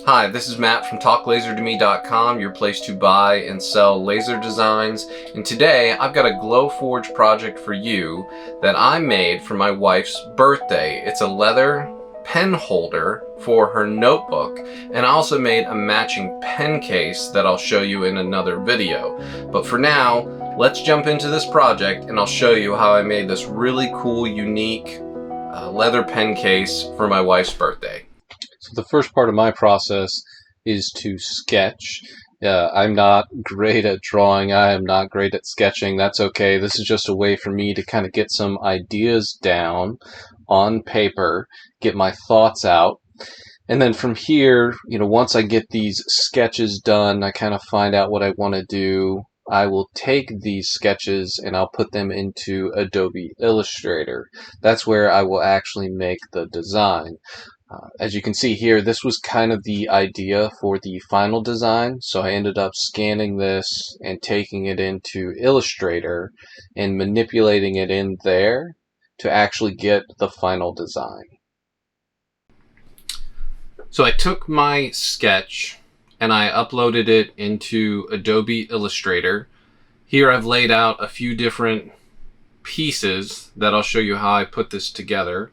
Hi, this is Matt from TalkLaserToMe.com, your place to buy and sell laser designs. And today I've got a Glowforge project for you that I made for my wife's birthday. It's a leather pen holder for her notebook, and I also made a matching pen case that I'll show you in another video. But for now, let's jump into this project and I'll show you how I made this really cool, unique leather pen case for my wife's birthday. So the first part of my process is to sketch. I'm not great at drawing. I am not great at sketching. That's okay. This is just a way for me to kind of get some ideas down on paper, get my thoughts out. And then from here, once I get these sketches done, I kind of find out what I want to do. I will take these sketches and I'll put them into Adobe Illustrator. That's where I will actually make the design. As you can see here, this was kind of the idea for the final design, so I ended up scanning this and taking it into Illustrator and manipulating it in there to actually get the final design. So I took my sketch and I uploaded it into Adobe Illustrator. Here I've laid out a few different pieces that I'll show you how I put this together.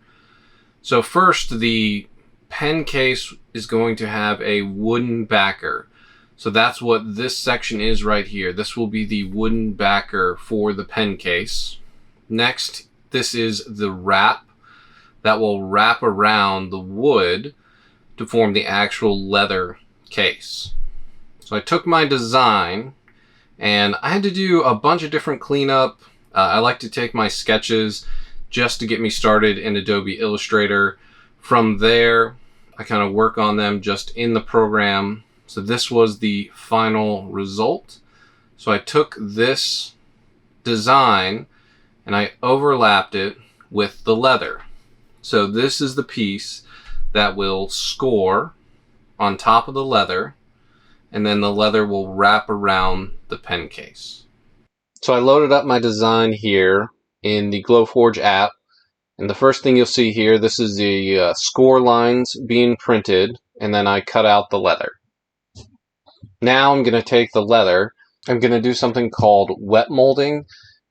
So first, the pen case is going to have a wooden backer. So that's what this section is right here. This will be the wooden backer for the pen case. Next, this is the wrap that will wrap around the wood to form the actual leather case. So I took my design and I had to do a bunch of different cleanup. I like to take my sketches just to get me started in Adobe Illustrator. From there, I kind of work on them just in the program. So this was the final result. So I took this design and I overlapped it with the leather. So this is the piece that will score on top of the leather, and then the leather will wrap around the pen case. So I loaded up my design here in the Glowforge app, and the first thing you'll see here, this is the score lines being printed, and then I cut out the leather. Now I'm going to take the leather, I'm going to do something called wet molding.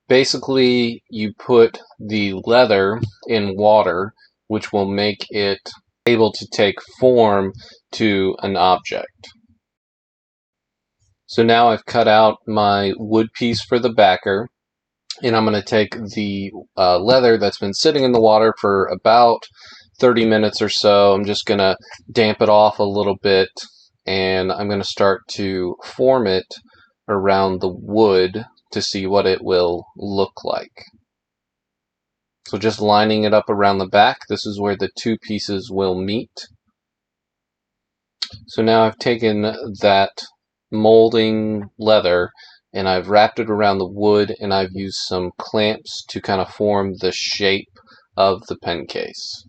Basically, you put the leather in water, which will make it able to take form to an object. So now I've cut out my wood piece for the backer, and I'm going to take the leather that's been sitting in the water for about 30 minutes or so. I'm just going to damp it off a little bit, and I'm going to start to form it around the wood to see what it will look like. So just lining it up around the back, this is where the two pieces will meet. So now I've taken that molding leather and I've wrapped it around the wood, and I've used some clamps to kind of form the shape of the pen case.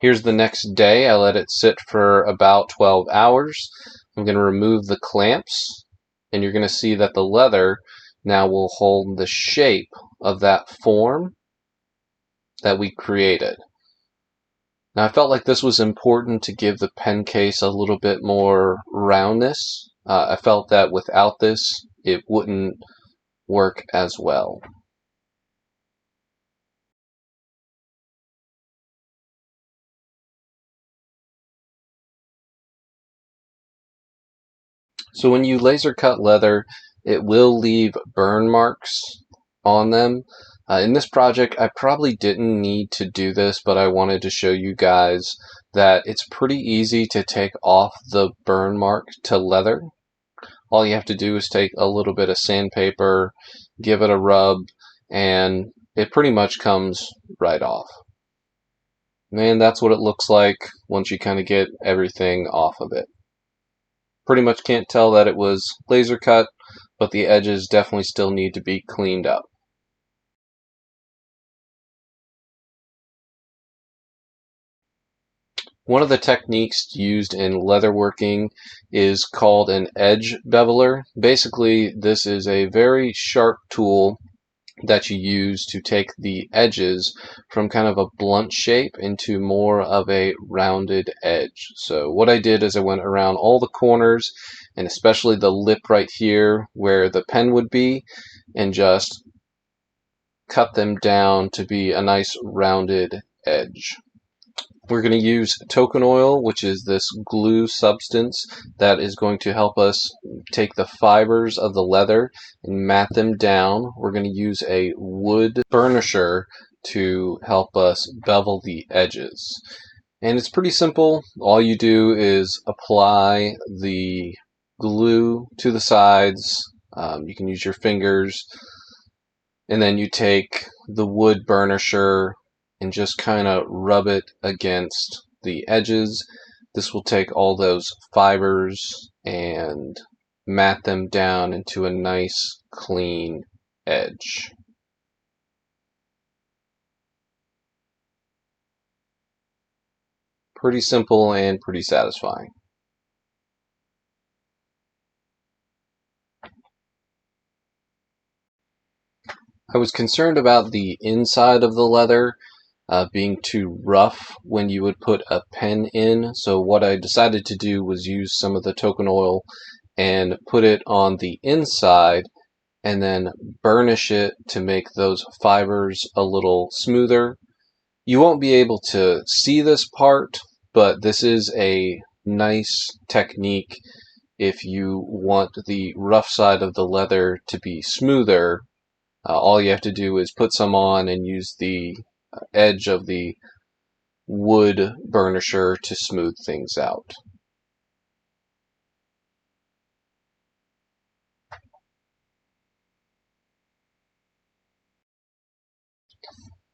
Here's the next day. I let it sit for about 12 hours. I'm going to remove the clamps, and you're going to see that the leather now will hold the shape of that form that we created. Now I felt like this was important to give the pen case a little bit more roundness. I felt that without this, it wouldn't work as well. So when you laser cut leather, it will leave burn marks on them. In this project, I probably didn't need to do this, but I wanted to show you guys that it's pretty easy to take off the burn mark to leather. All you have to do is take a little bit of sandpaper, give it a rub, and it pretty much comes right off. And that's what it looks like once you kind of get everything off of it. Pretty much can't tell that it was laser cut, but the edges definitely still need to be cleaned up. One of the techniques used in leatherworking is called an edge beveler. Basically, this is a very sharp tool that you use to take the edges from kind of a blunt shape into more of a rounded edge. So what I did is I went around all the corners, and especially the lip right here where the pen would be, and just cut them down to be a nice rounded edge. We're going to use token oil, which is this glue substance that is going to help us take the fibers of the leather and mat them down. We're going to use a wood burnisher to help us bevel the edges. And it's pretty simple. All you do is apply the glue to the sides. You can use your fingers. And then you take the wood burnisher and just kind of rub it against the edges. This will take all those fibers and mat them down into a nice clean edge. Pretty simple and pretty satisfying. I was concerned about the inside of the leather being too rough when you would put a pen in, so what I decided to do was use some of the token oil and put it on the inside and then burnish it to make those fibers a little smoother. You won't be able to see this part, but this is a nice technique if you want the rough side of the leather to be smoother. All you have to do is put some on and use the edge of the wood burnisher to smooth things out.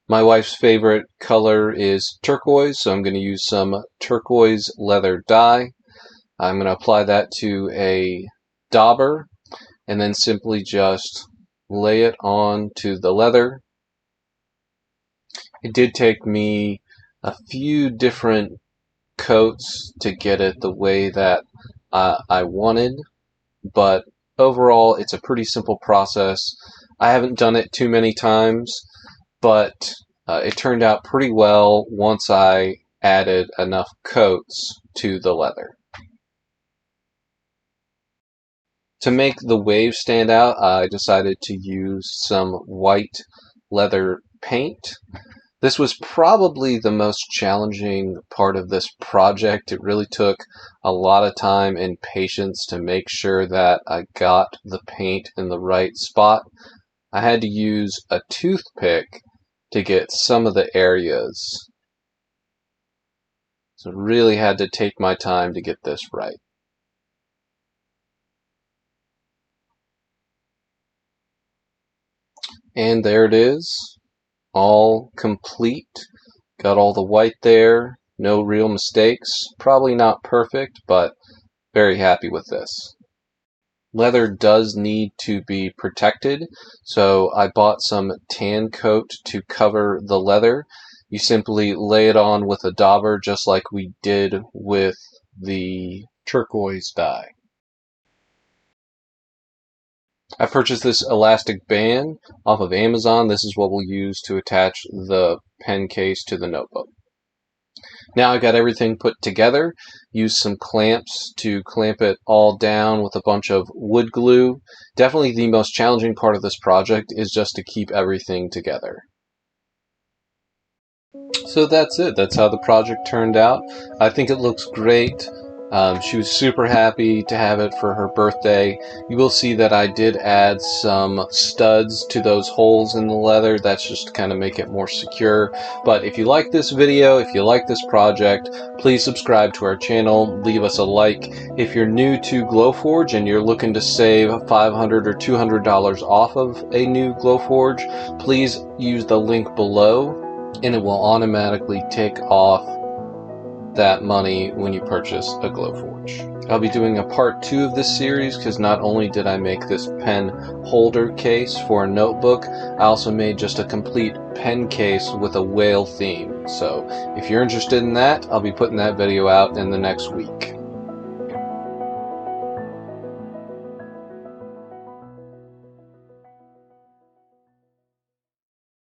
My wife's favorite color is turquoise, so I'm going to use some turquoise leather dye. I'm going to apply that to a dauber and then simply just lay it on to the leather. It did take me a few different coats to get it the way that I wanted, but overall it's a pretty simple process. I haven't done it too many times, but it turned out pretty well once I added enough coats to the leather. To make the waves stand out, I decided to use some white leather paint. This was probably the most challenging part of this project. It really took a lot of time and patience to make sure that I got the paint in the right spot. I had to use a toothpick to get some of the areas. So really had to take my time to get this right. And there it is, all complete. Got all the white there, no real mistakes. Probably not perfect, but very happy with this. Leather does need to be protected, so I bought some tan coat to cover the leather. You simply lay it on with a dauber just like we did with the turquoise dye. I purchased this elastic band off of Amazon. This is what we'll use to attach the pen case to the notebook. Now I got everything put together. Used some clamps to clamp it all down with a bunch of wood glue. Definitely the most challenging part of this project is just to keep everything together. So that's it. That's how the project turned out. I think it looks great. She was super happy to have it for her birthday. You will see that I did add some studs to those holes in the leather. That's just to kind of make it more secure. But if you like this video, if you like this project, please subscribe to our channel. Leave us a like. If you're new to Glowforge and you're looking to save $500 or $200 off of a new Glowforge, please use the link below and it will automatically take off that money when you purchase a Glowforge. I'll be doing a part 2 of this series because not only did I make this pen holder case for a notebook, I also made just a complete pen case with a whale theme. So if you're interested in that, I'll be putting that video out in the next week.